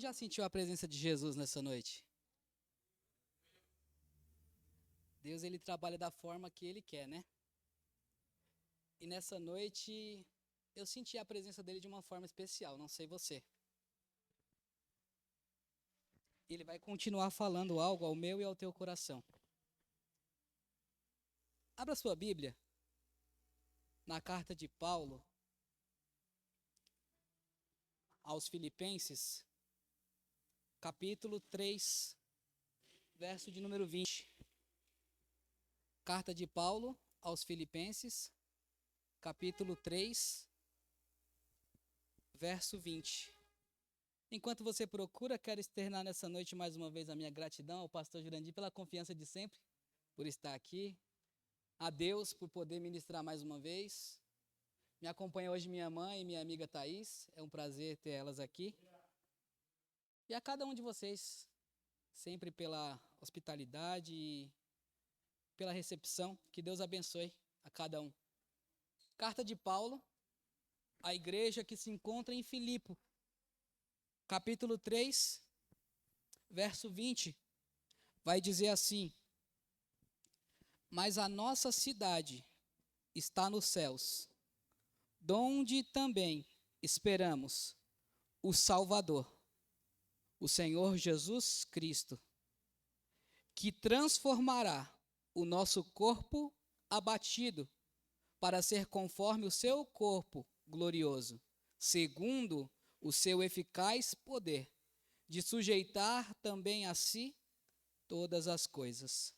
já sentiu a presença de Jesus nessa noite? Deus, ele trabalha da forma que ele quer, né? E nessa noite, eu senti a presença dele de uma forma especial, não sei você. Ele vai continuar falando algo ao meu e ao teu coração. Abra sua Bíblia na carta de Paulo aos Filipenses, capítulo 3, verso de número 20. Carta de Paulo aos Filipenses, capítulo 3, verso 20. Enquanto você procura, quero externar nessa noite mais uma vez a minha gratidão ao pastor Jurandir pela confiança de sempre, por estar aqui. A Deus por poder ministrar mais uma vez. Me acompanha hoje minha mãe e minha amiga Thaís. É um prazer ter elas aqui. E a cada um de vocês, sempre pela hospitalidade e pela recepção. Que Deus abençoe a cada um. Carta de Paulo, à igreja que se encontra em Filipe, capítulo 3, verso 20, vai dizer assim: mas a nossa cidade está nos céus, donde também esperamos o Salvador, o Senhor Jesus Cristo, que transformará o nosso corpo abatido para ser conforme o seu corpo glorioso, segundo o seu eficaz poder, de sujeitar também a si todas as coisas.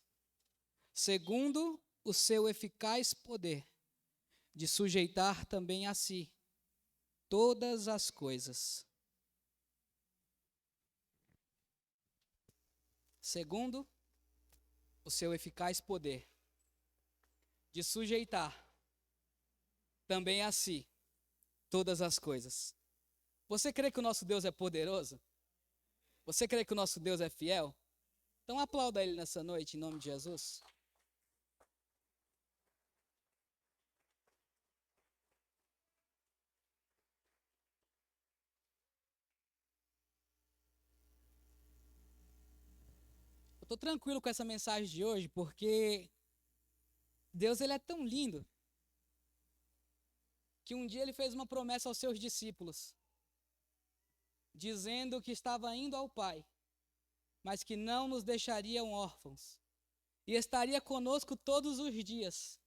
Segundo o seu eficaz poder, de sujeitar também a si todas as coisas. Segundo o seu eficaz poder, de sujeitar também a si todas as coisas. Você crê que o nosso Deus é poderoso? Você crê que o nosso Deus é fiel? Então aplauda Ele nessa noite, em nome de Jesus. Eu estou tranquilo com essa mensagem de hoje, porque Deus, ele é tão lindo, que um dia ele fez uma promessa aos seus discípulos, dizendo que estava indo ao Pai, mas que não nos deixariam órfãos, e estaria conosco todos os dias.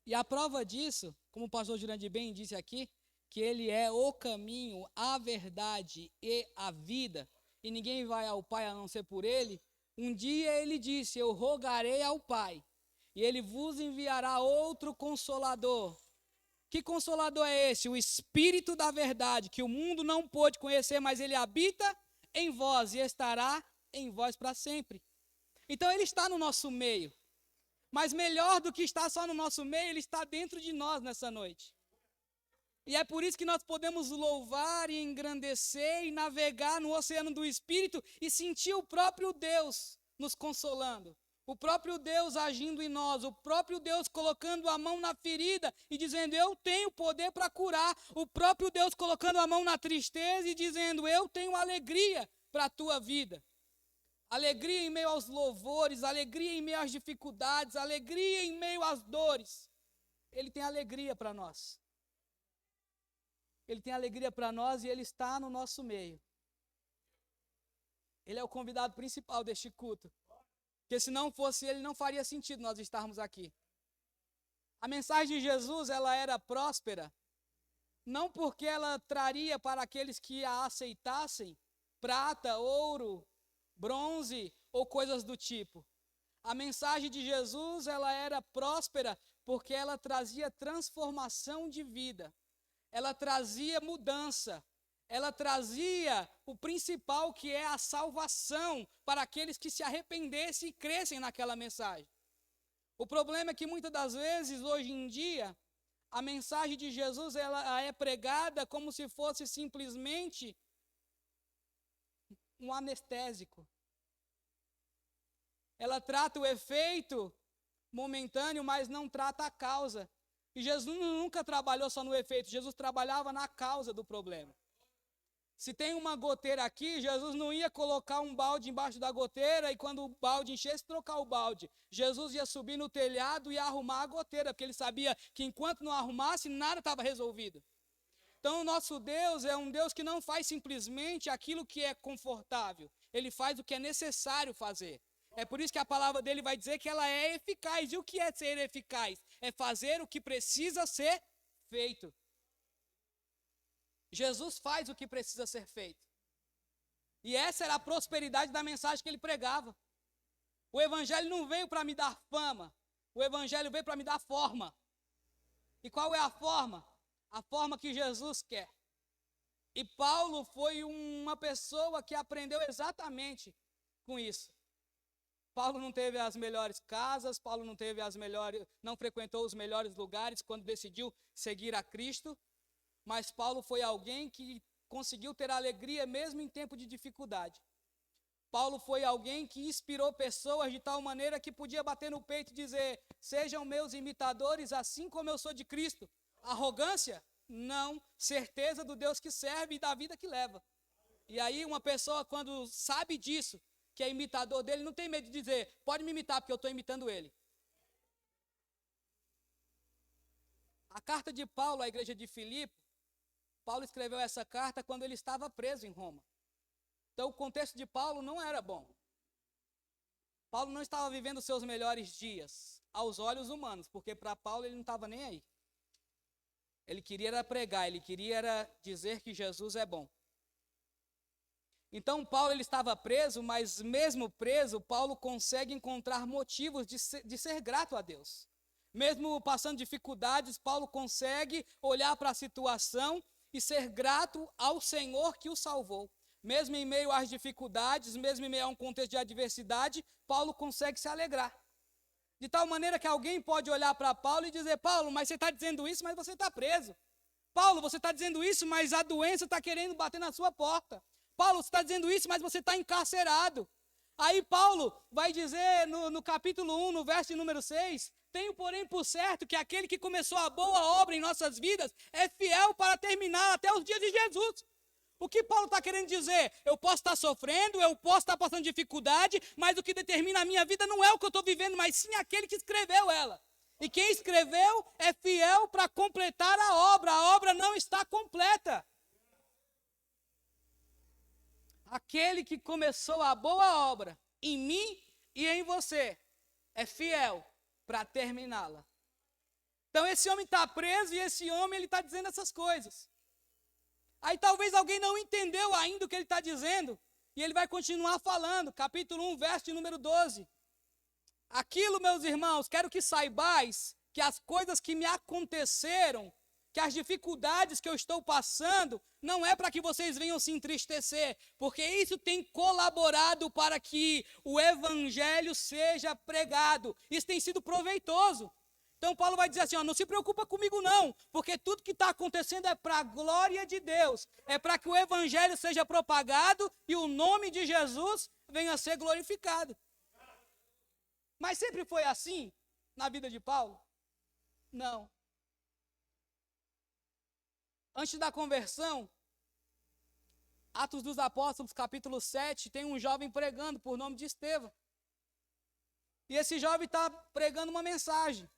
E a prova disso, como o pastor Jurandir bem disse aqui, que ele é o caminho, a verdade e a vida, e ninguém vai ao Pai a não ser por ele. Um dia ele disse: eu rogarei ao Pai, e ele vos enviará outro Consolador. Que Consolador é esse? O Espírito da verdade, que o mundo não pôde conhecer, mas ele habita em vós e estará em vós para sempre. Então ele está no nosso meio. Mas melhor do que estar só no nosso meio, ele está dentro de nós nessa noite. E é por isso que nós podemos louvar e engrandecer e navegar no oceano do Espírito e sentir o próprio Deus nos consolando. O próprio Deus agindo em nós, o próprio Deus colocando a mão na ferida e dizendo: eu tenho poder para curar. O próprio Deus colocando a mão na tristeza e dizendo: eu tenho alegria para a tua vida. Alegria em meio aos louvores, alegria em meio às dificuldades, alegria em meio às dores. Ele tem alegria para nós. Ele tem alegria para nós e Ele está no nosso meio. Ele é o convidado principal deste culto. Porque se não fosse Ele, não faria sentido nós estarmos aqui. A mensagem de Jesus, ela era próspera, não porque ela traria para aqueles que a aceitassem prata, ouro, bronze ou coisas do tipo. A mensagem de Jesus, ela era próspera porque ela trazia transformação de vida. Ela trazia mudança. Ela trazia o principal, que é a salvação para aqueles que se arrependessem e crescem naquela mensagem. O problema é que muitas das vezes, hoje em dia, a mensagem de Jesus ela é pregada como se fosse simplesmente um anestésico. Ela trata o efeito momentâneo, mas não trata a causa. E Jesus nunca trabalhou só no efeito, Jesus trabalhava na causa do problema. Se tem uma goteira aqui, Jesus não ia colocar um balde embaixo da goteira e quando o balde enchesse, trocar o balde. Jesus ia subir no telhado e arrumar a goteira, porque ele sabia que enquanto não arrumasse, nada estava resolvido. Então, o nosso Deus é um Deus que não faz simplesmente aquilo que é confortável. Ele faz o que é necessário fazer. É por isso que a palavra dele vai dizer que ela é eficaz. E o que é ser eficaz? É fazer o que precisa ser feito. Jesus faz o que precisa ser feito. E essa era a prosperidade da mensagem que ele pregava. O evangelho não veio para me dar fama. O evangelho veio para me dar forma. E qual é a forma? A forma que Jesus quer. E Paulo foi uma pessoa que aprendeu exatamente com isso. Paulo não teve as melhores casas, Paulo não frequentou os melhores lugares quando decidiu seguir a Cristo. Mas Paulo foi alguém que conseguiu ter alegria mesmo em tempo de dificuldade. Paulo foi alguém que inspirou pessoas de tal maneira que podia bater no peito e dizer: sejam meus imitadores assim como eu sou de Cristo. Arrogância? Não. Certeza do Deus que serve e da vida que leva. E aí uma pessoa quando sabe disso, que é imitador dele, não tem medo de dizer: pode me imitar porque eu estou imitando ele. A carta de Paulo à igreja de Filipe, Paulo escreveu essa carta quando ele estava preso em Roma. Então o contexto de Paulo não era bom. Paulo não estava vivendo seus melhores dias aos olhos humanos, porque para Paulo ele não estava nem aí. Ele queria era pregar, ele queria era dizer que Jesus é bom. Então Paulo ele estava preso, mas mesmo preso, Paulo consegue encontrar motivos de ser grato a Deus. Mesmo passando dificuldades, Paulo consegue olhar para a situação e ser grato ao Senhor que o salvou. Mesmo em meio às dificuldades, mesmo em meio a um contexto de adversidade, Paulo consegue se alegrar. De tal maneira que alguém pode olhar para Paulo e dizer: Paulo, mas você está dizendo isso, mas você está preso. Paulo, você está dizendo isso, mas a doença está querendo bater na sua porta. Paulo, você está dizendo isso, mas você está encarcerado. Aí Paulo vai dizer no capítulo 1, no verso de número 6, tenho porém por certo que aquele que começou a boa obra em nossas vidas é fiel para terminar até os dias de Jesus. O que Paulo está querendo dizer? Eu posso estar sofrendo, eu posso estar passando dificuldade, mas o que determina a minha vida não é o que eu estou vivendo, mas sim aquele que escreveu ela. E quem escreveu é fiel para completar a obra não está completa. Aquele que começou a boa obra em mim e em você é fiel para terminá-la. Então esse homem está preso e esse homem ele está dizendo essas coisas. Aí talvez alguém não entendeu ainda o que ele está dizendo e ele vai continuar falando. Capítulo 1, verso de número 12. Aquilo, meus irmãos, quero que saibais que as coisas que me aconteceram, que as dificuldades que eu estou passando, não é para que vocês venham se entristecer, porque isso tem colaborado para que o evangelho seja pregado. Isso tem sido proveitoso. Então Paulo vai dizer assim, não se preocupa comigo não, porque tudo que está acontecendo é para a glória de Deus, é para que o evangelho seja propagado e o nome de Jesus venha a ser glorificado. Mas sempre foi assim na vida de Paulo? Não. Antes da conversão, Atos dos Apóstolos, capítulo 7, tem um jovem pregando por nome de Estevão. E esse jovem está pregando uma mensagem.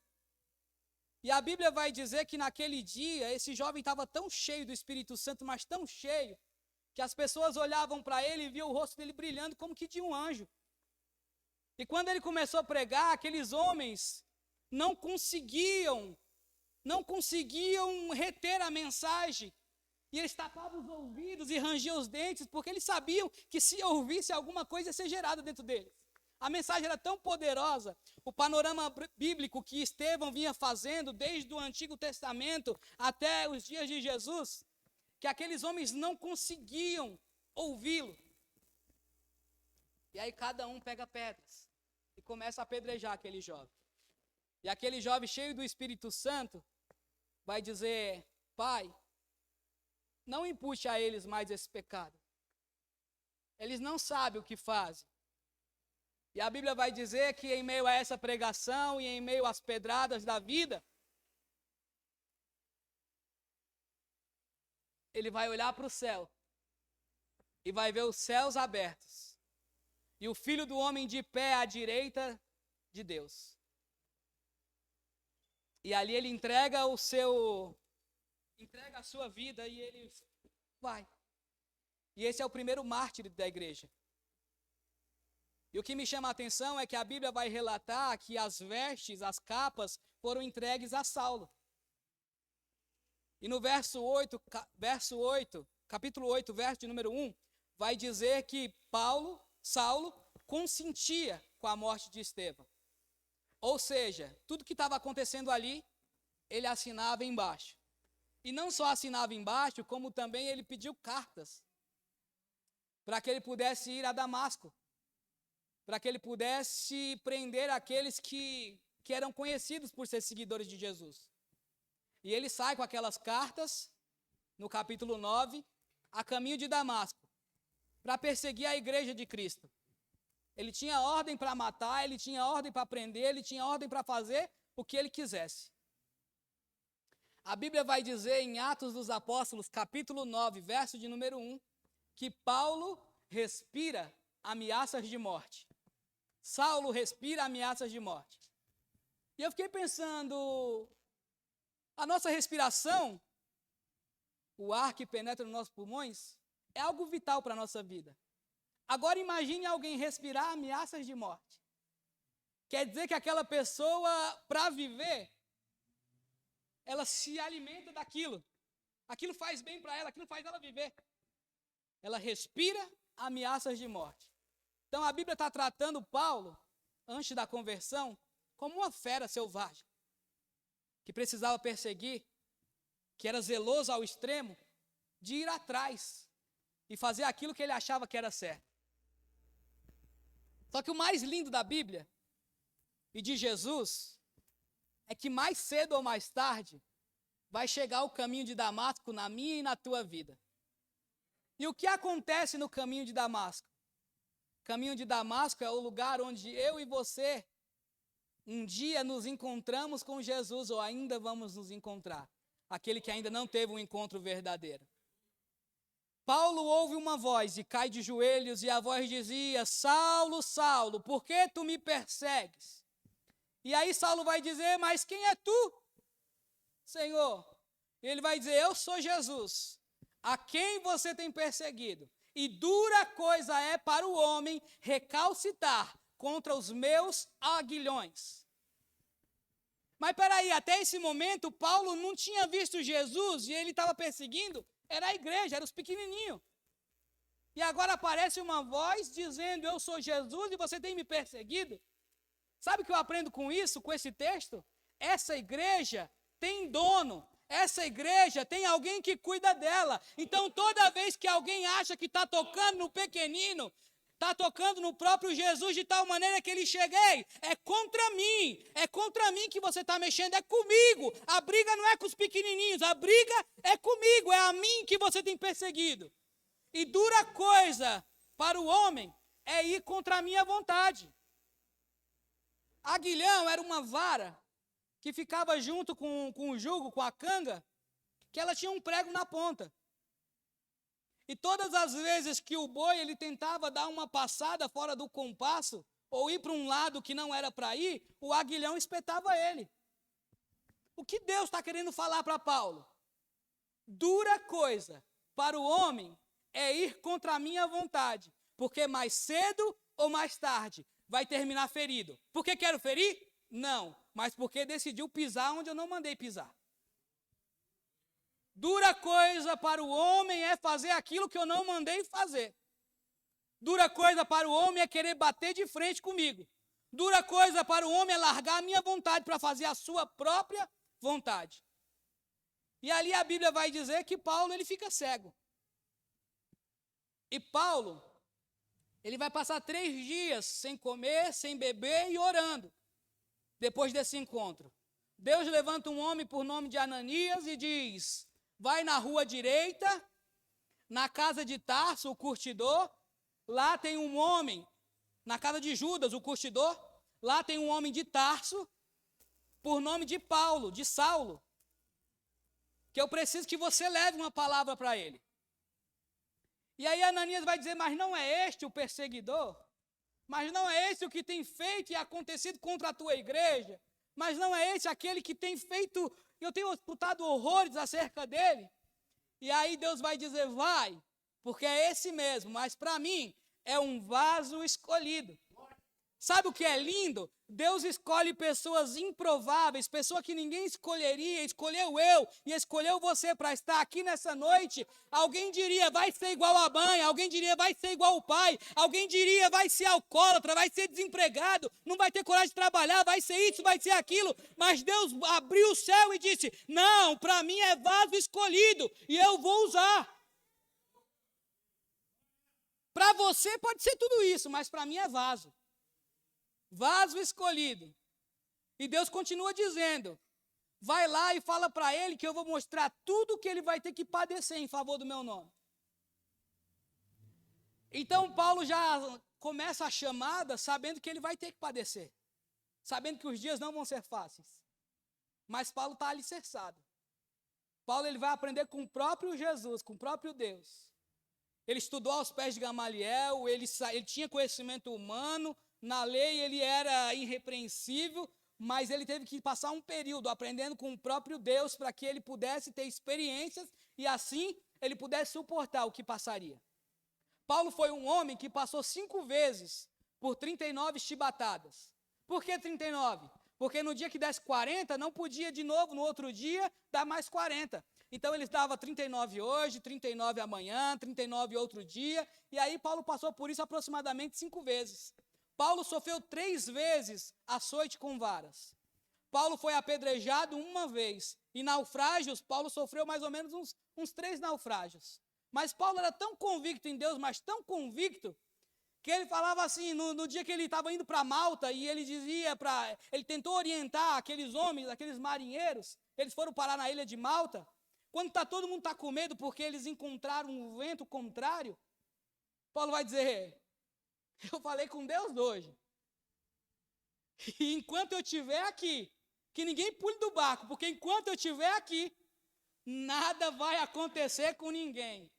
E a Bíblia vai dizer que naquele dia, esse jovem estava tão cheio do Espírito Santo, mas tão cheio, que as pessoas olhavam para ele e viam o rosto dele brilhando como que de um anjo. E quando ele começou a pregar, aqueles homens não conseguiam reter a mensagem. E eles tapavam os ouvidos e rangiam os dentes, porque eles sabiam que se ouvisse alguma coisa ia ser gerada dentro deles. A mensagem era tão poderosa, o panorama bíblico que Estevão vinha fazendo desde o Antigo Testamento até os dias de Jesus, que aqueles homens não conseguiam ouvi-lo. E aí cada um pega pedras e começa a apedrejar aquele jovem. E aquele jovem cheio do Espírito Santo vai dizer: Pai, não impute a eles mais esse pecado. Eles não sabem o que fazem. E a Bíblia vai dizer que em meio a essa pregação e em meio às pedradas da vida, ele vai olhar para o céu e vai ver os céus abertos e o Filho do Homem de pé à direita de Deus. E ali ele entrega a sua vida e ele vai. E esse é o primeiro mártir da igreja. E o que me chama a atenção é que a Bíblia vai relatar que as vestes, as capas, foram entregues a Saulo. E no capítulo 8, verso de número 1, vai dizer que Saulo, consentia com a morte de Estevão. Ou seja, tudo que estava acontecendo ali, ele assinava embaixo. E não só assinava embaixo, como também ele pediu cartas para que ele pudesse ir a Damasco, para que ele pudesse prender aqueles que eram conhecidos por ser seguidores de Jesus. E ele sai com aquelas cartas, no capítulo 9, a caminho de Damasco, para perseguir a igreja de Cristo. Ele tinha ordem para matar, ele tinha ordem para prender, ele tinha ordem para fazer o que ele quisesse. A Bíblia vai dizer em Atos dos Apóstolos, capítulo 9, verso de número 1, que Paulo respira ameaças de morte. Saulo respira ameaças de morte. E eu fiquei pensando, a nossa respiração, o ar que penetra nos nossos pulmões, é algo vital para a nossa vida. Agora imagine alguém respirar ameaças de morte. Quer dizer que aquela pessoa, para viver, ela se alimenta daquilo. Aquilo faz bem para ela, aquilo faz ela viver. Ela respira ameaças de morte. Então a Bíblia está tratando Paulo, antes da conversão, como uma fera selvagem, que precisava perseguir, que era zeloso ao extremo, de ir atrás e fazer aquilo que ele achava que era certo. Só que o mais lindo da Bíblia e de Jesus é que mais cedo ou mais tarde vai chegar o caminho de Damasco na minha e na tua vida. E o que acontece no caminho de Damasco? O caminho de Damasco é o lugar onde eu e você um dia nos encontramos com Jesus, ou ainda vamos nos encontrar. Aquele que ainda não teve um encontro verdadeiro. Paulo ouve uma voz e cai de joelhos, e a voz dizia: Saulo, Saulo, por que tu me persegues? E aí Saulo vai dizer: mas quem é tu, Senhor? E ele vai dizer: eu sou Jesus, a quem você tem perseguido. E dura coisa é para o homem recalcitrar contra os meus aguilhões. Mas peraí, até esse momento Paulo não tinha visto Jesus e ele estava perseguindo, era a igreja, eram os pequenininhos. E agora aparece uma voz dizendo: eu sou Jesus e você tem me perseguido. Sabe o que eu aprendo com isso, com esse texto? Essa igreja tem dono, essa igreja tem alguém que cuida dela. Então toda vez que alguém acha que está tocando no pequenino, está tocando no próprio Jesus de tal maneira que ele cheguei, é contra mim que você está mexendo, é comigo. A briga não é com os pequenininhos, a briga é comigo, é a mim que você tem perseguido. E dura coisa para o homem é ir contra a minha vontade. Aguilhão era uma vara que ficava junto com o jugo, com a canga, que ela tinha um prego na ponta. E todas as vezes que o boi ele tentava dar uma passada fora do compasso, ou ir para um lado que não era para ir, o aguilhão espetava ele. O que Deus está querendo falar para Paulo? Dura coisa para o homem é ir contra a minha vontade, porque mais cedo ou mais tarde vai terminar ferido. Por que quero ferir? Não, mas porque decidiu pisar onde eu não mandei pisar. Dura coisa para o homem é fazer aquilo que eu não mandei fazer. Dura coisa para o homem é querer bater de frente comigo. Dura coisa para o homem é largar a minha vontade para fazer a sua própria vontade. E ali a Bíblia vai dizer que Paulo ele fica cego. E Paulo, ele vai passar 3 dias sem comer, sem beber e orando. Depois desse encontro, Deus levanta um homem por nome de Ananias e diz: vai na rua direita, na casa de Tarso, o curtidor, lá tem um homem, na casa de Judas, o curtidor, lá tem um homem de Tarso, por nome de Paulo, de Saulo, que eu preciso que você leve uma palavra para ele. E aí Ananias vai dizer, mas não é este o perseguidor? Mas não é esse o que tem feito e acontecido contra a tua igreja? Mas não é esse aquele que tem feito, eu tenho escutado horrores acerca dele? E aí Deus vai dizer, vai, porque é esse mesmo, mas para mim é um vaso escolhido. Sabe o que é lindo? Deus escolhe pessoas improváveis, pessoa que ninguém escolheria, escolheu eu e escolheu você para estar aqui nessa noite. Alguém diria, vai ser igual a mãe, alguém diria, vai ser igual o pai, alguém diria, vai ser alcoólatra, vai ser desempregado, não vai ter coragem de trabalhar, vai ser isso, vai ser aquilo. Mas Deus abriu o céu e disse, não, para mim é vaso escolhido e eu vou usar. Para você pode ser tudo isso, mas para mim é vaso. Vaso escolhido. E Deus continua dizendo, vai lá e fala para ele que eu vou mostrar tudo o que ele vai ter que padecer em favor do meu nome. Então Paulo já começa a chamada sabendo que ele vai ter que padecer. Sabendo que os dias não vão ser fáceis. Mas Paulo está alicerçado. Paulo ele vai aprender com o próprio Jesus, com o próprio Deus. Ele estudou aos pés de Gamaliel, ele tinha conhecimento humano, na lei ele era irrepreensível, mas ele teve que passar um período aprendendo com o próprio Deus para que ele pudesse ter experiências e assim ele pudesse suportar o que passaria. Paulo foi um homem que passou 5 vezes por 39 chibatadas. Por que 39? Porque no dia que desse 40, não podia de novo, no outro dia, dar mais 40. Então ele dava 39 hoje, 39 amanhã, 39 outro dia, e aí Paulo passou por isso aproximadamente 5 vezes. Paulo sofreu 3 vezes açoite com varas. Paulo foi apedrejado 1 vez. E naufrágios, Paulo sofreu mais ou menos uns 3 naufrágios. Mas Paulo era tão convicto em Deus, mas tão convicto, que ele falava assim, no dia que ele estava indo para Malta, e ele dizia ele tentou orientar aqueles homens, aqueles marinheiros, eles foram parar na ilha de Malta, quando todo mundo está com medo porque eles encontraram um vento contrário, Paulo vai dizer, eu falei com Deus hoje. E enquanto eu estiver aqui, que ninguém pule do barco, porque enquanto eu estiver aqui, nada vai acontecer com ninguém.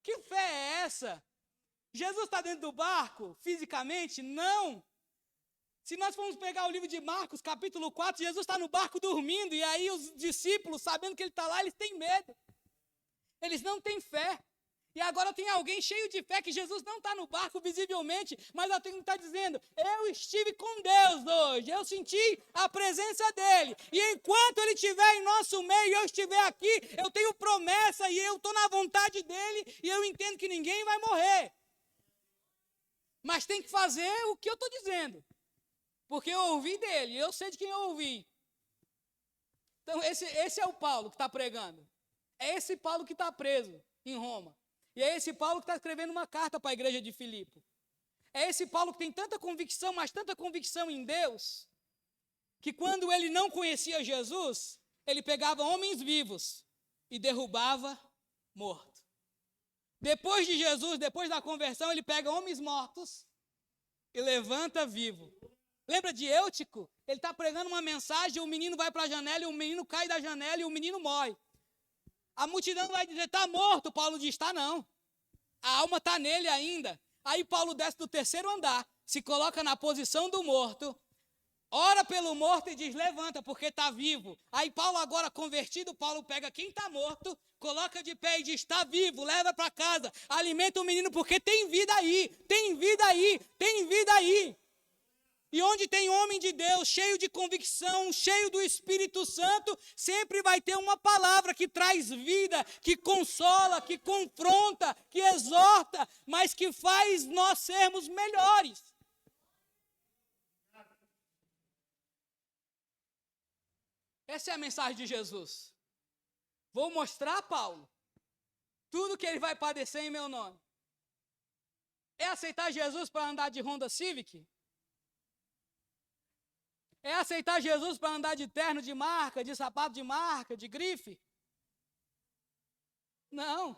Que fé é essa? Jesus está dentro do barco, fisicamente? Não. Se nós formos pegar o livro de Marcos, capítulo 4, Jesus está no barco dormindo, e aí os discípulos, sabendo que ele está lá, eles têm medo. Eles não têm fé. E agora tem alguém cheio de fé que Jesus não está no barco visivelmente, mas alguém está dizendo, eu estive com Deus hoje, eu senti a presença dele, e enquanto ele estiver em nosso meio, eu estiver aqui, eu tenho promessa e eu estou na vontade dele, e eu entendo que ninguém vai morrer. Mas tem que fazer o que eu estou dizendo, porque eu ouvi dele, eu sei de quem eu ouvi. Então esse é o Paulo que está pregando, é esse Paulo que está preso em Roma. E é esse Paulo que está escrevendo uma carta para a igreja de Filipe. É esse Paulo que tem tanta convicção, mas tanta convicção em Deus, que quando ele não conhecia Jesus, ele pegava homens vivos e derrubava morto. Depois de Jesus, depois da conversão, ele pega homens mortos e levanta vivo. Lembra de Eutico? Ele está pregando uma mensagem, o menino vai para a janela, e o menino cai da janela e o menino morre. A multidão vai dizer, está morto. Paulo diz, está não. A alma está nele ainda. Aí Paulo desce do 3º andar, se coloca na posição do morto, ora pelo morto e diz, levanta, porque está vivo. Aí Paulo agora convertido, Paulo pega quem está morto, coloca de pé e diz, está vivo, leva para casa, alimenta o menino, porque tem vida aí, tem vida aí, tem vida aí. E onde tem homem de Deus, cheio de convicção, cheio do Espírito Santo, sempre vai ter uma palavra que traz vida, que consola, que confronta, que exorta, mas que faz nós sermos melhores. Essa é a mensagem de Jesus. Vou mostrar a Paulo tudo que ele vai padecer em meu nome. É aceitar Jesus para andar de Honda Civic? É aceitar Jesus para andar de terno de marca, de sapato de marca, de grife? Não.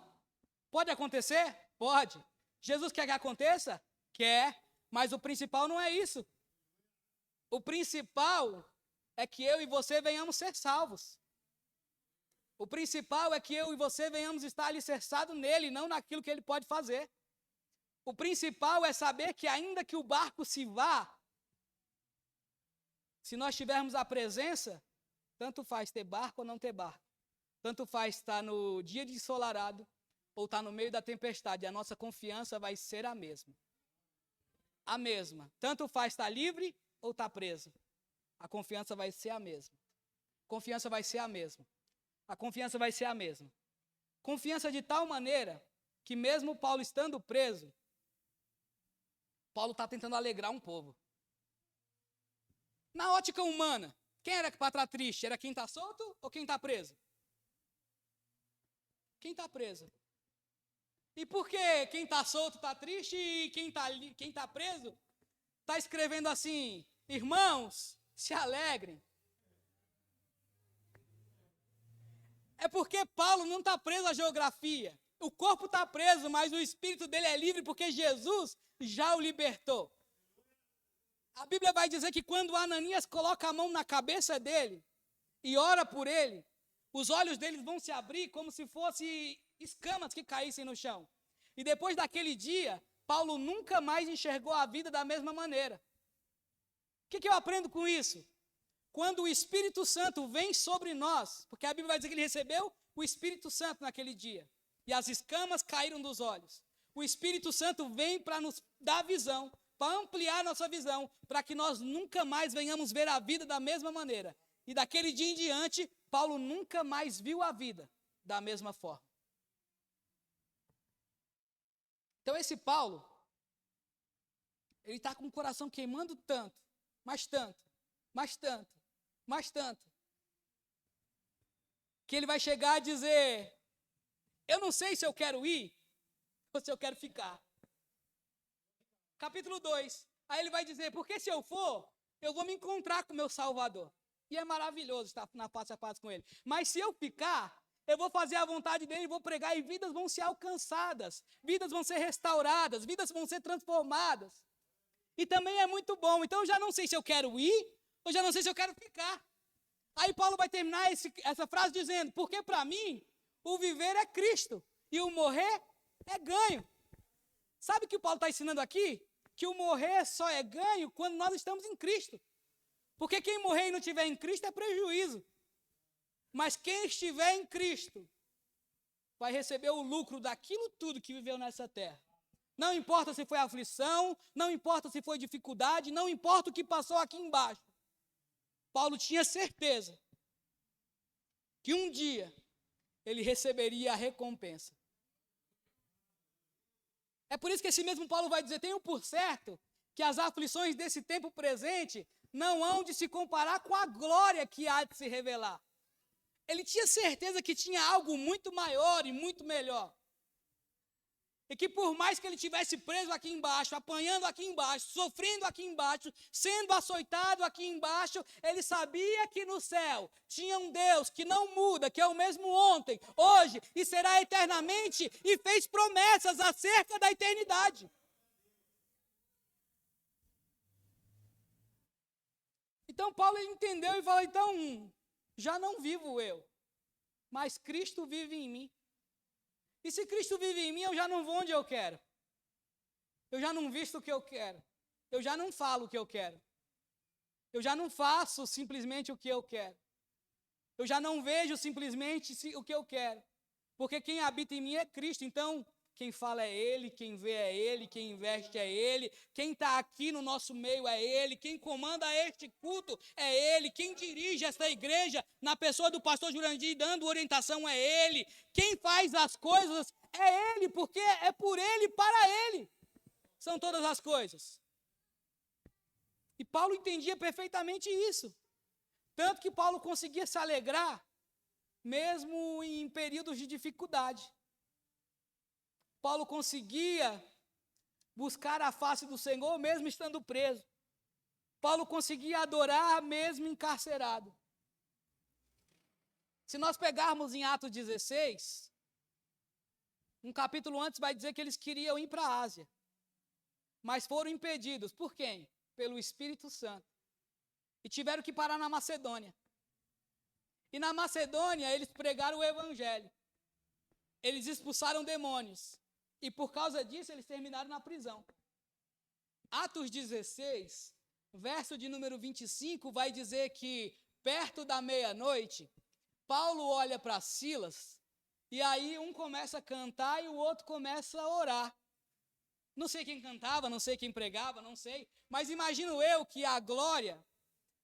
Pode acontecer? Pode. Jesus quer que aconteça? Quer. Mas o principal não é isso. O principal é que eu e você venhamos ser salvos. O principal é que eu e você venhamos estar alicerçados nele, não naquilo que ele pode fazer. O principal é saber que ainda que o barco se vá, se nós tivermos a presença, tanto faz ter barco ou não ter barco. Tanto faz estar no dia de ensolarado ou estar no meio da tempestade. A nossa confiança vai ser a mesma. A mesma. Tanto faz estar livre ou estar preso. A confiança vai ser a mesma. Confiança vai ser a mesma. A confiança vai ser a mesma. Confiança de tal maneira que mesmo Paulo estando preso, Paulo está tentando alegrar um povo. Na ótica humana, quem era para estar triste? Era quem está solto ou quem está preso? Quem está preso. E por que quem está solto está triste e quem está preso está escrevendo assim: irmãos, se alegrem? É porque Paulo não está preso à geografia. O corpo está preso, mas o espírito dele é livre porque Jesus já o libertou. A Bíblia vai dizer que quando Ananias coloca a mão na cabeça dele e ora por ele, os olhos dele vão se abrir como se fossem escamas que caíssem no chão. E depois daquele dia, Paulo nunca mais enxergou a vida da mesma maneira. O que eu aprendo com isso? Quando o Espírito Santo vem sobre nós, porque a Bíblia vai dizer que ele recebeu o Espírito Santo naquele dia, e as escamas caíram dos olhos. O Espírito Santo vem para nos dar visão, para ampliar nossa visão, para que nós nunca mais venhamos ver a vida da mesma maneira. E daquele dia em diante, Paulo nunca mais viu a vida da mesma forma. Então esse Paulo, ele está com o coração queimando tanto, mas tanto, mas tanto, mas tanto, que ele vai chegar a dizer: eu não sei se eu quero ir ou se eu quero ficar. Capítulo 2, aí ele vai dizer: porque se eu for, eu vou me encontrar com o meu Salvador. E é maravilhoso estar na face a face com ele. Mas se eu ficar, eu vou fazer a vontade dele, vou pregar e vidas vão ser alcançadas, vidas vão ser restauradas, vidas vão ser transformadas. E também é muito bom. Então eu já não sei se eu quero ir, ou já não sei se eu quero ficar. Aí Paulo vai terminar essa frase dizendo: porque para mim, o viver é Cristo e o morrer é ganho. Sabe o que o Paulo está ensinando aqui? Que o morrer só é ganho quando nós estamos em Cristo. Porque quem morrer e não estiver em Cristo é prejuízo. Mas quem estiver em Cristo vai receber o lucro daquilo tudo que viveu nessa terra. Não importa se foi aflição, não importa se foi dificuldade, não importa o que passou aqui embaixo. Paulo tinha certeza que um dia ele receberia a recompensa. É por isso que esse mesmo Paulo vai dizer: tenho por certo que as aflições desse tempo presente não hão de se comparar com a glória que há de se revelar. Ele tinha certeza que tinha algo muito maior e muito melhor. E que por mais que ele tivesse preso aqui embaixo, apanhando aqui embaixo, sofrendo aqui embaixo, sendo açoitado aqui embaixo, ele sabia que no céu tinha um Deus que não muda, que é o mesmo ontem, hoje e será eternamente, e fez promessas acerca da eternidade. Então Paulo entendeu e falou: então, já não vivo eu, mas Cristo vive em mim. E se Cristo vive em mim, eu já não vou onde eu quero. Eu já não visto o que eu quero. Eu já não falo o que eu quero. Eu já não faço simplesmente o que eu quero. Eu já não vejo simplesmente o que eu quero. Porque quem habita em mim é Cristo. Então, quem fala é Ele, quem vê é Ele, quem investe é Ele, quem está aqui no nosso meio é Ele, quem comanda este culto é Ele, quem dirige esta igreja na pessoa do pastor Jurandir dando orientação é Ele, quem faz as coisas é Ele, porque é por Ele e para Ele são todas as coisas. E Paulo entendia perfeitamente isso, tanto que Paulo conseguia se alegrar mesmo em períodos de dificuldade. Paulo conseguia buscar a face do Senhor mesmo estando preso. Paulo conseguia adorar mesmo encarcerado. Se nós pegarmos em Atos 16, um capítulo antes vai dizer que eles queriam ir para a Ásia, mas foram impedidos. Por quem? Pelo Espírito Santo. E tiveram que parar na Macedônia. E na Macedônia, eles pregaram o evangelho. Eles expulsaram demônios. E por causa disso, eles terminaram na prisão. Atos 16, verso de número 25, vai dizer que, perto da meia-noite, Paulo olha para Silas, e aí um começa a cantar e o outro começa a orar. Não sei quem cantava, não sei quem pregava, não sei. Mas imagino eu que a glória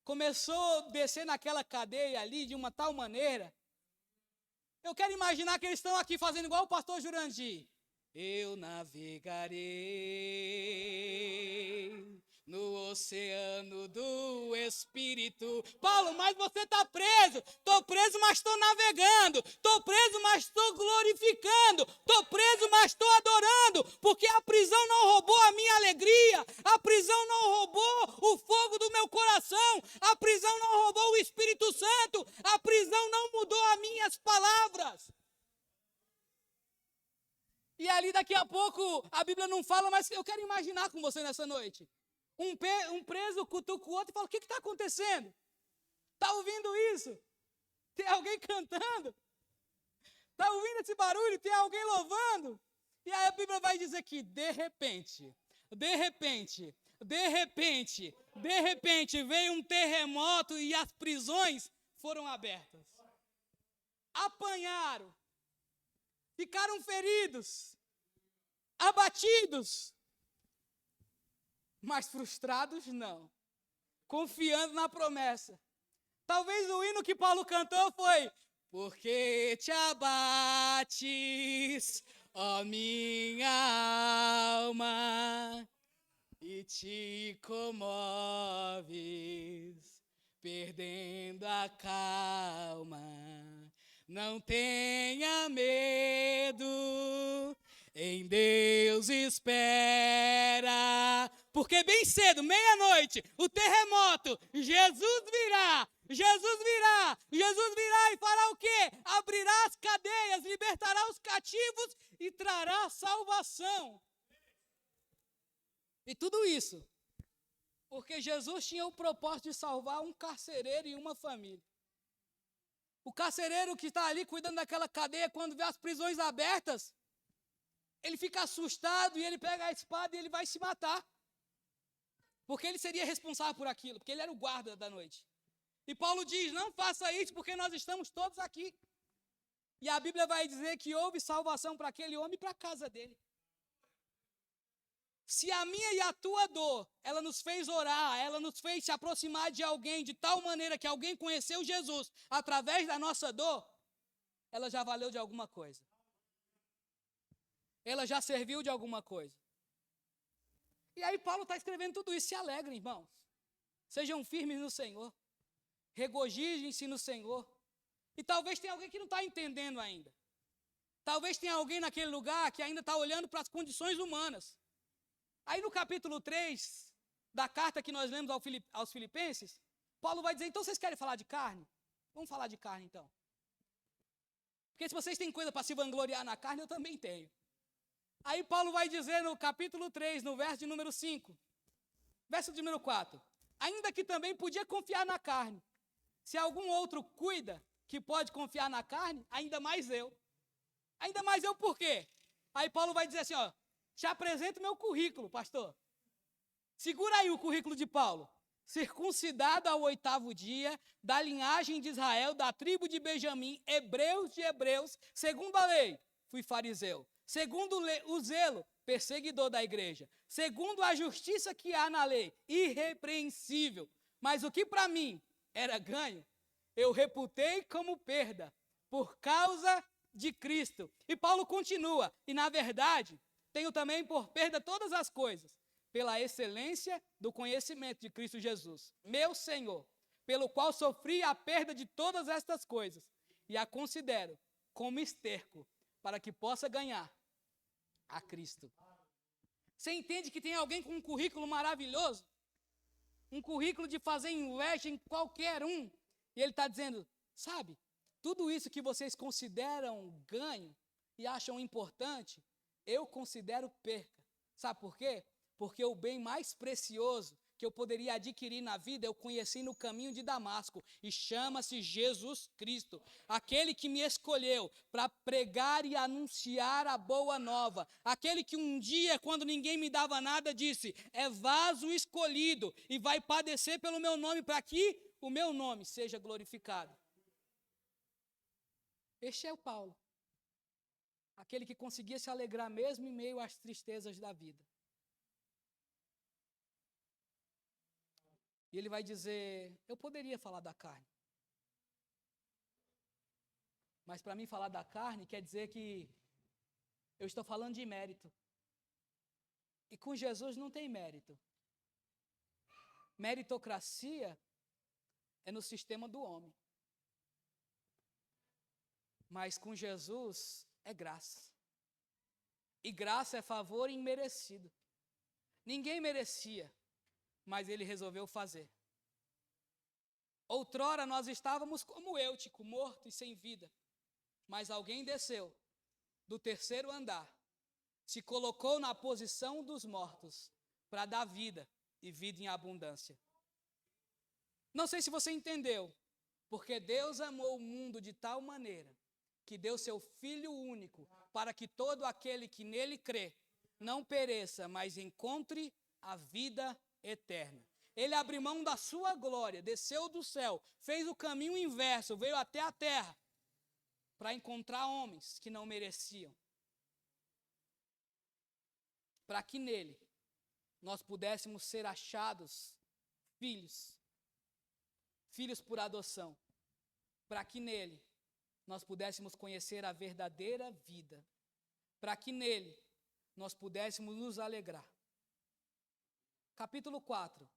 começou a descer naquela cadeia ali de uma tal maneira. Eu quero imaginar que eles estão aqui fazendo igual o pastor Jurandir. Eu navegarei no oceano do Espírito. Paulo, mas você está preso. Estou preso, mas estou navegando. Estou preso, mas estou glorificando. Estou preso, mas estou adorando. Porque a prisão não roubou a minha alegria. A prisão não roubou o fogo do meu coração. A prisão não roubou o Espírito Santo. A prisão não mudou as minhas palavras. E ali daqui a pouco, a Bíblia não fala, mas eu quero imaginar com você nessa noite. Um preso cutuca o outro e fala, o que está acontecendo? Está ouvindo isso? Tem alguém cantando? Está ouvindo esse barulho? Tem alguém louvando? E aí a Bíblia vai dizer que de repente, veio um terremoto e as prisões foram abertas. Apanharam. Ficaram feridos, abatidos, mas frustrados não, confiando na promessa. Talvez o hino que Paulo cantou foi: porque te abates, ó minha alma, e te comoves, perdendo a calma. Não tenha medo, em Deus espera, porque bem cedo, meia-noite, o terremoto, Jesus virá e fará o quê? Abrirá as cadeias, libertará os cativos e trará salvação. E tudo isso, porque Jesus tinha o propósito de salvar um carcereiro e uma família. O carcereiro que está ali cuidando daquela cadeia, quando vê as prisões abertas, ele fica assustado e ele pega a espada e ele vai se matar. Porque ele seria responsável por aquilo, porque ele era o guarda da noite. E Paulo diz, não faça isso porque nós estamos todos aqui. E a Bíblia vai dizer que houve salvação para aquele homem e para a casa dele. Se a minha e a tua dor, ela nos fez orar, ela nos fez se aproximar de alguém, de tal maneira que alguém conheceu Jesus através da nossa dor, ela já valeu de alguma coisa. Ela já serviu de alguma coisa. E aí Paulo está escrevendo tudo isso. Se alegrem, irmãos. Sejam firmes no Senhor. Regozijem-se no Senhor. E talvez tenha alguém que não está entendendo ainda. Talvez tenha alguém naquele lugar que ainda está olhando para as condições humanas. Aí no capítulo 3 da carta que nós lemos aos Filipenses, Paulo vai dizer, então vocês querem falar de carne? Vamos falar de carne então. Porque se vocês têm coisa para se vangloriar na carne, eu também tenho. Aí Paulo vai dizer no capítulo 3, no verso de número 5, verso de número 4, ainda que também podia confiar na carne. Se algum outro cuida que pode confiar na carne, ainda mais eu. Ainda mais eu por quê? Aí Paulo vai dizer assim, ó, te apresento meu currículo, pastor. Segura aí o currículo de Paulo. Circuncidado ao 8º dia, da linhagem de Israel, da tribo de Benjamim, hebreus de hebreus, segundo a lei, fui fariseu. Segundo o zelo, perseguidor da igreja. Segundo a justiça que há na lei, irrepreensível. Mas o que para mim era ganho, eu reputei como perda, por causa de Cristo. E Paulo continua, e na verdade, tenho também por perda todas as coisas, pela excelência do conhecimento de Cristo Jesus, meu Senhor, pelo qual sofri a perda de todas estas coisas, e a considero como esterco, para que possa ganhar a Cristo. Você entende que tem alguém com um currículo maravilhoso? Um currículo de fazer inveja em qualquer um. E ele está dizendo, sabe, tudo isso que vocês consideram ganho e acham importante, eu considero perca. Sabe por quê? Porque o bem mais precioso que eu poderia adquirir na vida, eu conheci no caminho de Damasco, e chama-se Jesus Cristo, aquele que me escolheu para pregar e anunciar a boa nova, aquele que um dia, quando ninguém me dava nada, disse: é vaso escolhido e vai padecer pelo meu nome, para que o meu nome seja glorificado. Este é o Paulo, aquele que conseguia se alegrar mesmo em meio às tristezas da vida. E ele vai dizer: eu poderia falar da carne, mas para mim falar da carne quer dizer que eu estou falando de mérito. E com Jesus não tem mérito. Meritocracia é no sistema do homem. Mas com Jesus é graça. E graça é favor imerecido. Ninguém merecia, mas ele resolveu fazer. Outrora nós estávamos como Eutico, morto e sem vida. Mas alguém desceu do terceiro andar, se colocou na posição dos mortos para dar vida e vida em abundância. Não sei se você entendeu, porque Deus amou o mundo de tal maneira que deu seu Filho único para que todo aquele que nele crê não pereça, mas encontre a vida eterna. Ele abriu mão da sua glória, desceu do céu, fez o caminho inverso, veio até a terra para encontrar homens que não mereciam, para que nele nós pudéssemos ser achados filhos por adoção, para que nele nós pudéssemos conhecer a verdadeira vida, para que nele nós pudéssemos nos alegrar. Capítulo 4,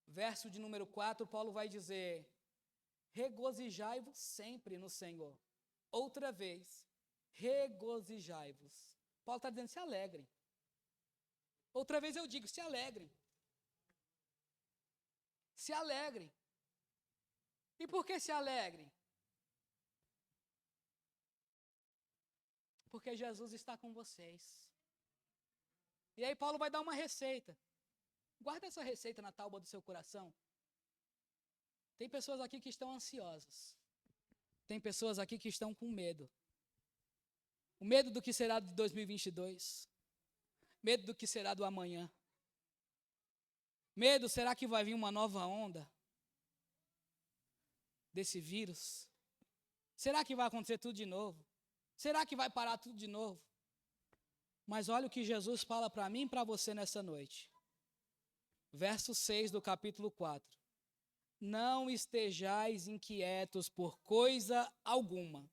verso de número 4, Paulo vai dizer: regozijai-vos sempre no Senhor. Outra vez, regozijai-vos. Paulo está dizendo: se alegrem. Outra vez eu digo: se alegrem. Se alegrem. E por que se alegrem? Porque Jesus está com vocês. E aí Paulo vai dar uma receita. Guarda essa receita na tábua do seu coração. Tem pessoas aqui que estão ansiosas. Tem pessoas aqui que estão com medo. O medo do que será de 2022. Medo do que será do amanhã. Medo, será que vai vir uma nova onda desse vírus? Será que vai acontecer tudo de novo? Será que vai parar tudo de novo? Mas olha o que Jesus fala para mim e para você nessa noite. Verso 6 do capítulo 4. Não estejais inquietos por coisa alguma.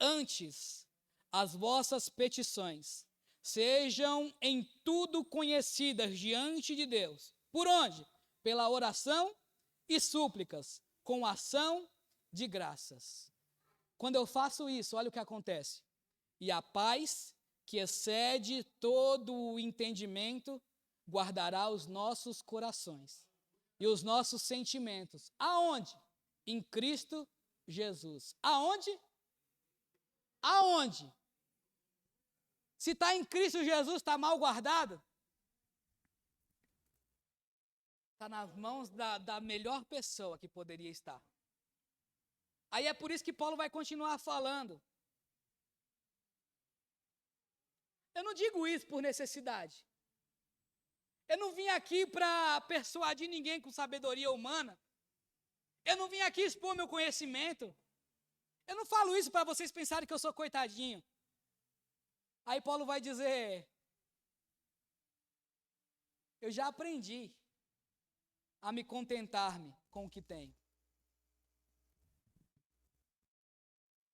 Antes, as vossas petições sejam em tudo conhecidas diante de Deus. Por onde? Pela oração e súplicas, com ação de graças. Quando eu faço isso, olha o que acontece. E a paz, que excede todo o entendimento, guardará os nossos corações e os nossos sentimentos. Aonde? Em Cristo Jesus. Aonde? Aonde? Se está em Cristo Jesus, está mal guardado? Está nas mãos da melhor pessoa que poderia estar. Aí é por isso que Paulo vai continuar falando. Eu não digo isso por necessidade. Eu não vim aqui para persuadir ninguém com sabedoria humana. Eu não vim aqui expor meu conhecimento. Eu não falo isso para vocês pensarem que eu sou coitadinho. Aí Paulo vai dizer: eu já aprendi a me contentar-me com o que tenho.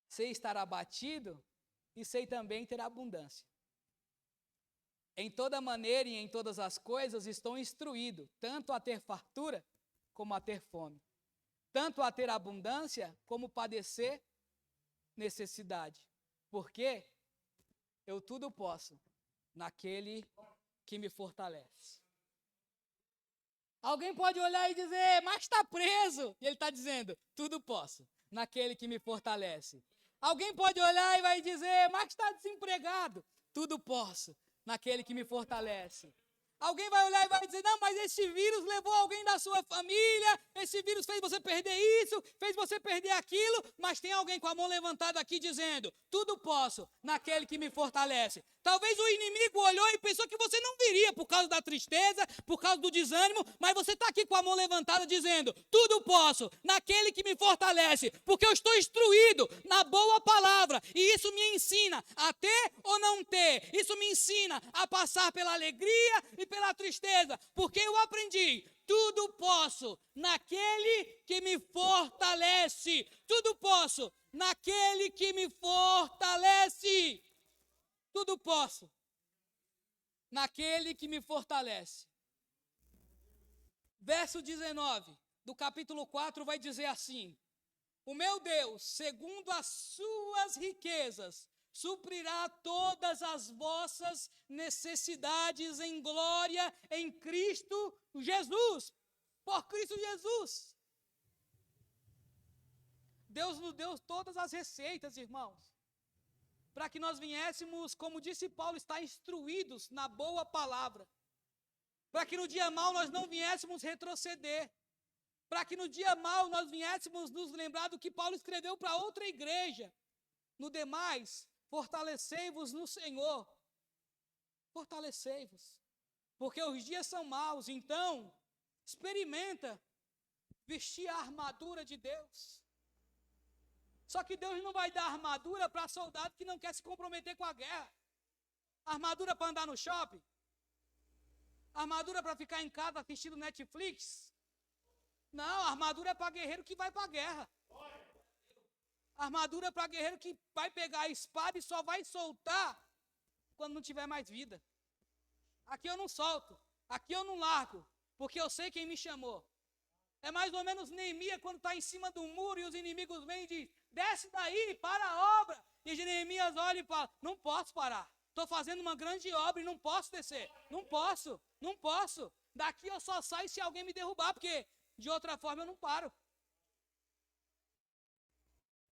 Sei estar abatido e sei também ter abundância. Em toda maneira e em todas as coisas estou instruído, tanto a ter fartura como a ter fome, tanto a ter abundância como padecer necessidade. Porque eu tudo posso naquele que me fortalece. Alguém pode olhar e dizer: mas está preso. E ele está dizendo: tudo posso naquele que me fortalece. Alguém pode olhar e vai dizer: mas está desempregado. Tudo posso naquele que me fortalece. Alguém vai olhar e vai dizer, não, mas esse vírus levou alguém da sua família, esse vírus fez você perder isso, fez você perder aquilo, mas tem alguém com a mão levantada aqui dizendo, tudo posso naquele que me fortalece. Talvez o inimigo olhou e pensou que você não viria por causa da tristeza, por causa do desânimo, mas você está aqui com a mão levantada dizendo, tudo posso naquele que me fortalece, porque eu estou instruído na boa palavra, e isso me ensina a ter ou não ter, isso me ensina a passar pela alegria e pela tristeza, porque eu aprendi, tudo posso naquele que me fortalece, tudo posso naquele que me fortalece, tudo posso naquele que me fortalece. Verso 19 do capítulo 4 vai dizer assim, o meu Deus, segundo as suas riquezas, suprirá todas as vossas necessidades em glória em Cristo Jesus. Por Cristo Jesus. Deus nos deu todas as receitas, irmãos, para que nós viéssemos, como disse Paulo, estar instruídos na boa palavra. Para que no dia mau nós não viéssemos retroceder. Para que no dia mau nós viéssemos nos lembrar do que Paulo escreveu para outra igreja. No demais, fortalecei-vos no Senhor. Fortalecei-vos. Porque os dias são maus, então, experimenta vestir a armadura de Deus. Só que Deus não vai dar armadura para soldado que não quer se comprometer com a guerra. Armadura para andar no shopping. Armadura para ficar em casa assistindo Netflix. Não, armadura é para guerreiro que vai para a guerra. Armadura para guerreiro que vai pegar a espada e só vai soltar quando não tiver mais vida. Aqui eu não solto, aqui eu não largo, porque eu sei quem me chamou. É mais ou menos Neemias quando está em cima do muro e os inimigos vêm e dizem, desce daí, para a obra. E Neemias olha e fala, não posso parar. Estou fazendo uma grande obra e não posso descer. Não posso, não posso. Daqui eu só saio se alguém me derrubar, porque de outra forma eu não paro.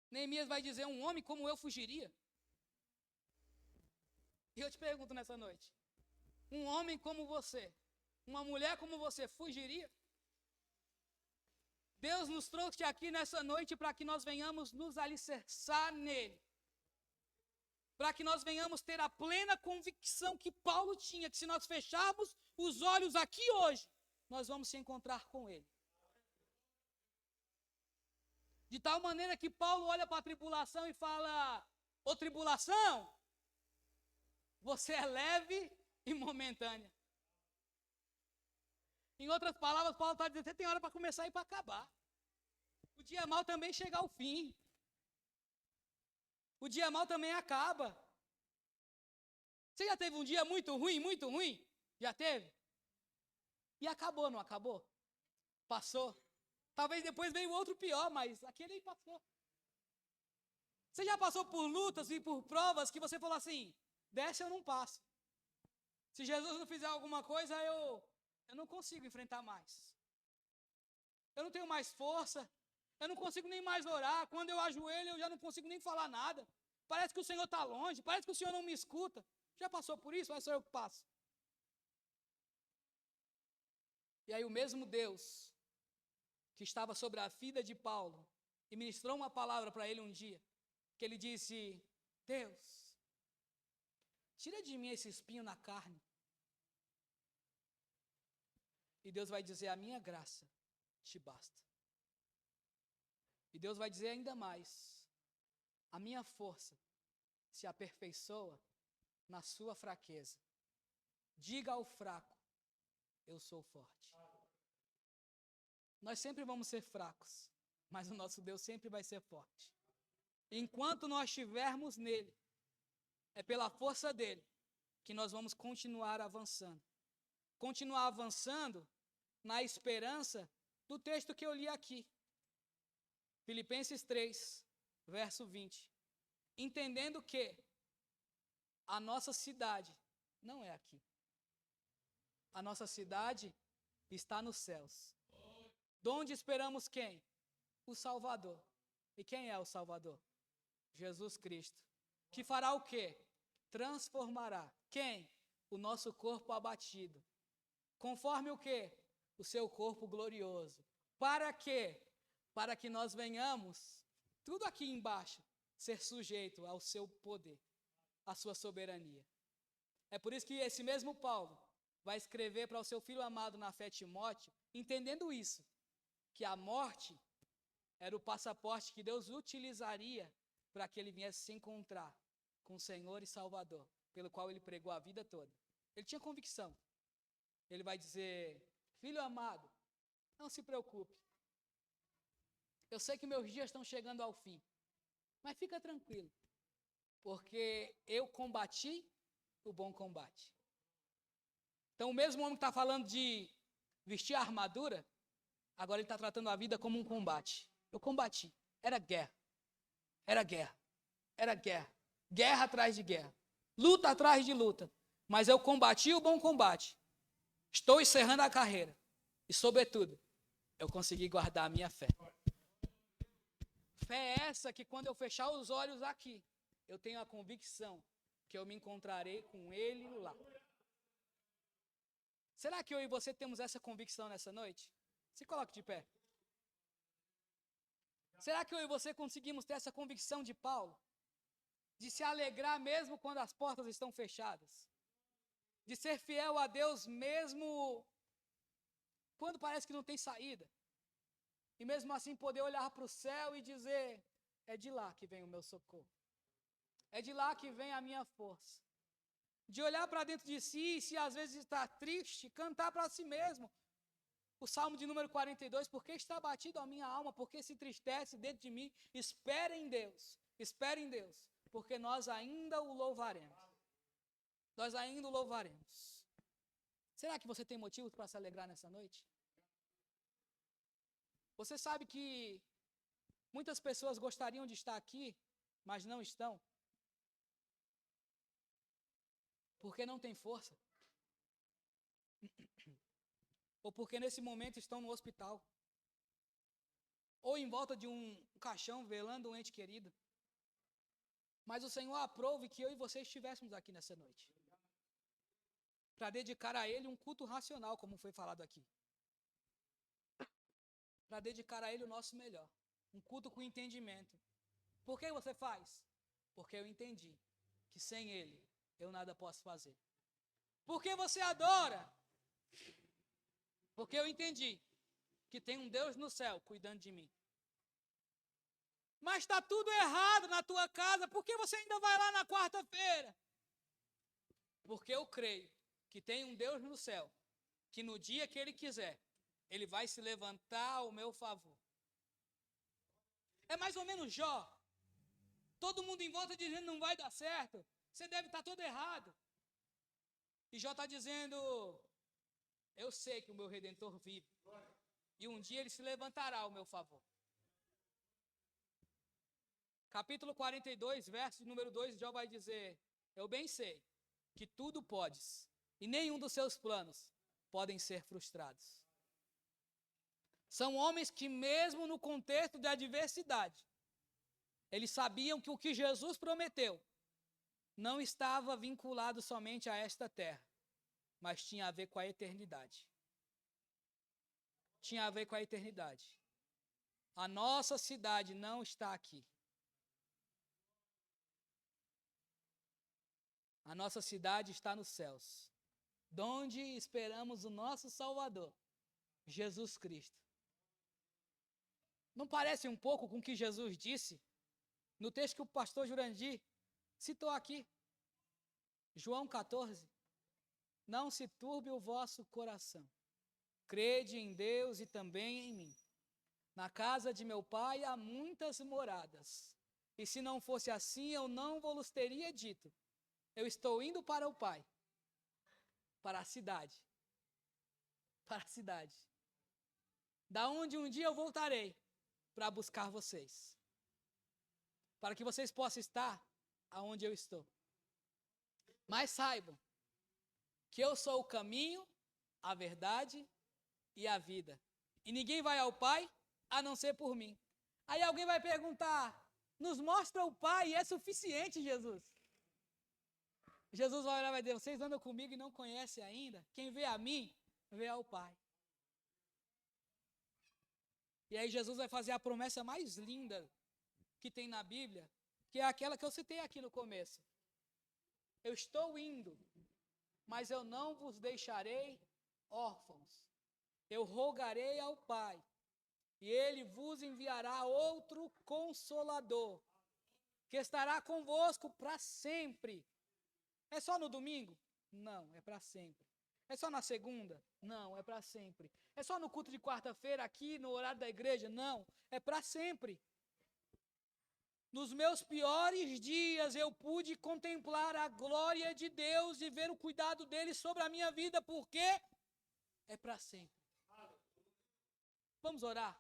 Neemias vai dizer, um homem como eu fugiria? E eu te pergunto nessa noite, um homem como você, uma mulher como você, fugiria? Deus nos trouxe aqui nessa noite para que nós venhamos nos alicerçar nele. Para que nós venhamos ter a plena convicção que Paulo tinha, que se nós fecharmos os olhos aqui hoje, nós vamos se encontrar com ele. De tal maneira que Paulo olha para a tribulação e fala, ô tribulação, você é leve e momentânea. Em outras palavras, Paulo está dizendo, você tem hora para começar e para acabar. O dia mau também chega ao fim. O dia mau também acaba. Você já teve um dia muito ruim, muito ruim? Já teve? E acabou, não acabou? Passou. Talvez depois veio outro pior, mas aquele aí passou. Você já passou por lutas e por provas que você falou assim, dessa eu não passo. Se Jesus não fizer alguma coisa, eu não consigo enfrentar mais. Eu não tenho mais força. Eu não consigo nem mais orar. Quando eu ajoelho, eu já não consigo nem falar nada. Parece que o Senhor está longe. Parece que o Senhor não me escuta. Já passou por isso? Mas sou eu que passo. E aí o mesmo Deus que estava sobre a vida de Paulo e ministrou uma palavra para ele um dia, que ele disse, Deus, tira de mim esse espinho na carne. E Deus vai dizer, a minha graça te basta. E Deus vai dizer ainda mais, a minha força se aperfeiçoa na sua fraqueza. Diga ao fraco, eu sou forte. Nós sempre vamos ser fracos, mas o nosso Deus sempre vai ser forte. Enquanto nós estivermos nele, é pela força dele que nós vamos continuar avançando. Continuar avançando na esperança do texto que eu li aqui. Filipenses 3, verso 20. Entendendo que a nossa cidade não é aqui. A nossa cidade está nos céus. Donde esperamos quem? O Salvador. E quem é o Salvador? Jesus Cristo. Que fará o quê? Transformará. Quem? O nosso corpo abatido Conforme o quê? O seu corpo glorioso. Para quê? Para que nós venhamos, tudo aqui embaixo, ser sujeito ao seu poder, à sua soberania. É por isso que esse mesmo Paulo vai escrever para o seu filho amado na fé, Timóteo, entendendo isso, que a morte era o passaporte que Deus utilizaria para que ele viesse se encontrar com o Senhor e Salvador, pelo qual ele pregou a vida toda. Ele tinha convicção. Ele vai dizer: filho amado, não se preocupe. Eu sei que meus dias estão chegando ao fim, mas fica tranquilo, porque eu combati o bom combate. Então, o mesmo homem que está falando de vestir a armadura, agora ele está tratando a vida como um combate. Eu combati. Era guerra. Era guerra. Era guerra. Guerra atrás de guerra. Luta atrás de luta. Mas eu combati o bom combate. Estou encerrando a carreira. E, sobretudo, eu consegui guardar a minha fé. Fé é essa que, quando eu fechar os olhos aqui, eu tenho a convicção que eu me encontrarei com Ele lá. Será que eu e você temos essa convicção nessa noite? Se coloque de pé. Será que eu e você conseguimos ter essa convicção de Paulo? De se alegrar mesmo quando as portas estão fechadas? De ser fiel a Deus mesmo quando parece que não tem saída? E mesmo assim poder olhar para o céu e dizer: é de lá que vem o meu socorro. É de lá que vem a minha força. De olhar para dentro de si, e se às vezes está triste, cantar para si mesmo. O Salmo de número 42, porque está batido a minha alma, porque se entristece dentro de mim, espere em Deus, porque nós ainda o louvaremos. Nós ainda o louvaremos. Será que você tem motivos para se alegrar nessa noite? Você sabe que muitas pessoas gostariam de estar aqui, mas não estão? Porque não tem força. Ou porque nesse momento estão no hospital. Ou em volta de um caixão velando um ente querido. Mas o Senhor aprove que eu e você estivéssemos aqui nessa noite. Para dedicar a Ele um culto racional, como foi falado aqui. Para dedicar a Ele o nosso melhor. Um culto com entendimento. Por que você faz? Porque eu entendi que sem Ele eu nada posso fazer. Por que você adora? Porque eu entendi que tem um Deus no céu cuidando de mim. Mas está tudo errado na tua casa, por que você ainda vai lá na quarta-feira? Porque eu creio que tem um Deus no céu, que no dia que Ele quiser, Ele vai se levantar ao meu favor. É mais ou menos Jó. Todo mundo em volta dizendo: não vai dar certo, você deve estar todo errado. E Jó está dizendo: eu sei que o meu Redentor vive, e um dia Ele se levantará ao meu favor. Capítulo 42, verso número 2, Jó vai dizer: eu bem sei que tudo podes, e nenhum dos seus planos podem ser frustrados. São homens que, mesmo no contexto de adversidade, eles sabiam que o que Jesus prometeu não estava vinculado somente a esta terra, mas tinha a ver com a eternidade. Tinha a ver com a eternidade. A nossa cidade não está aqui. A nossa cidade está nos céus, donde esperamos o nosso Salvador, Jesus Cristo. Não parece um pouco com o que Jesus disse no texto que o pastor Jurandir citou aqui? João 14. Não se turbe o vosso coração. Crede em Deus e também em mim. Na casa de meu pai há muitas moradas. E se não fosse assim, eu não vos teria dito: eu estou indo para o Pai, para a cidade. Para a cidade. Da onde um dia eu voltarei para buscar vocês. Para que vocês possam estar aonde eu estou. Mas saibam que eu sou o caminho, a verdade e a vida. E ninguém vai ao Pai a não ser por mim. Aí alguém vai perguntar: nos mostra o Pai e é suficiente, Jesus? Jesus vai olhar e vai dizer: vocês andam comigo e não conhecem ainda? Quem vê a mim, ver ao Pai. E aí Jesus vai fazer a promessa mais linda que tem na Bíblia, que é aquela que eu citei aqui no começo. Eu estou indo, mas eu não vos deixarei órfãos. Eu rogarei ao Pai, e Ele vos enviará outro Consolador, que estará convosco para sempre. É só no domingo? Não, é para sempre. É só na segunda? Não, é para sempre. É só no culto de quarta-feira aqui, no horário da igreja? Não, é para sempre. Nos meus piores dias eu pude contemplar a glória de Deus e ver o cuidado dele sobre a minha vida, porque é para sempre. Vamos orar?